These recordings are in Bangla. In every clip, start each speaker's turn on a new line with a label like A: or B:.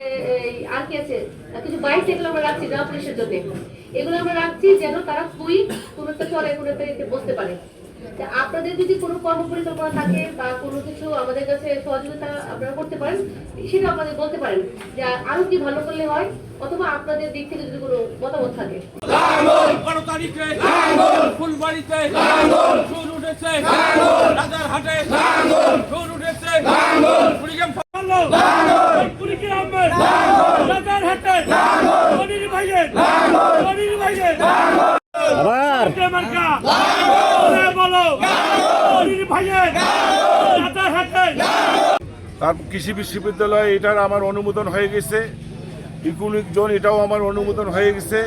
A: আর কি আছে কিছু বাইসাইকেল আমরা রাখছি যাওয়া পুলিশের জন্য, এগুলো আমরা রাখছি যেন তারা কুইক কোনো একটা চলে কোনো একটা বসতে পারে। আপনাদের যদি কোনো কর্মপরিকল্পনা থাকে বা কোনো কিছু আমাদের কাছে সহযোগিতা আপনারা করতে পারেন, সেটা আপনাদের বলতে পারেন যে আরো কি ভালো করলে হয়, অথবা আপনাদের দিক থেকে যদি কোনো মতামত থাকে।
B: ফুলবাড়িতে সুর উঠেছে, রাজারহাটে সুর উঠেছে, কুড়িগ্রাম
C: তারপর কৃষি বিশ্ববিদ্যালয় এটার আমার অনুমোদন হয়ে গেছে, ইকোনমিক জোন এটাও আমার অনুমোদন হয়ে গেছে,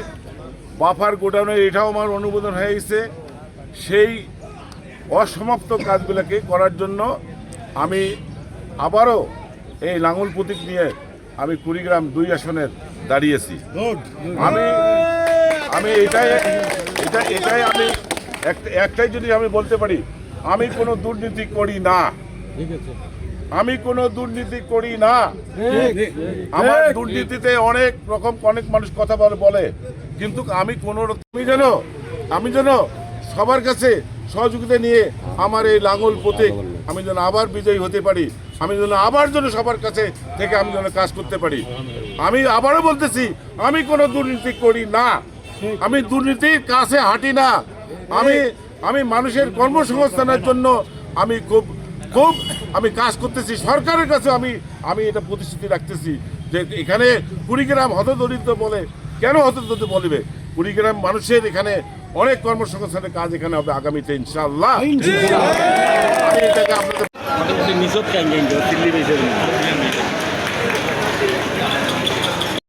C: বাফার গোডাউনের এটাও আমার অনুমোদন হয়ে গেছে। সেই অসমাপ্ত কাজগুলোকে করার জন্য আমি আবারও এই লাঙ্গল প্রতীক নিয়ে আমি কুড়িগ্রাম 2 আসনের দাঁড়িয়েছি। আমি এটাই আমি একটাই যদি আমি বলতে পারি, আমি কোনো দুর্নীতি করি না, আমি কোনো দুর্নীতি করি না। আমার দুর্নীতিতে অনেক মানুষ কথা বলে, কিন্তু আমি কোনো আমি যেন সবার কাছে সহযোগিতা নিয়ে আমার এই লাঙ্গল প্রতীক আমি যেন আবার বিজয়ী হতে পারি, আমি যেন আবার সবার কাছে থেকে আমি যেন কাজ করতে পারি। আমি আবারও বলতেছি, আমি কোনো দুর্নীতি করি না, আমি দুর্নীতির কাছে হাঁটি না। আমি মানুষের কর্মসংস্থানের জন্য আমি খুব আমি কাজ করতেছি। সরকারের কাছে আমি এটা প্রতিশ্রুতি রাখতেছি যে এখানে কুড়িগ্রাম হতদরিদ্র বলে কেন হতদরিদ্র বলবে, কুড়িগ্রাম মানুষের এখানে অনেক কর্মসংস্থানের কাজ এখানে হবে আগামীতে ইনশাআল্লাহ। আমি এটাকে আপনাদের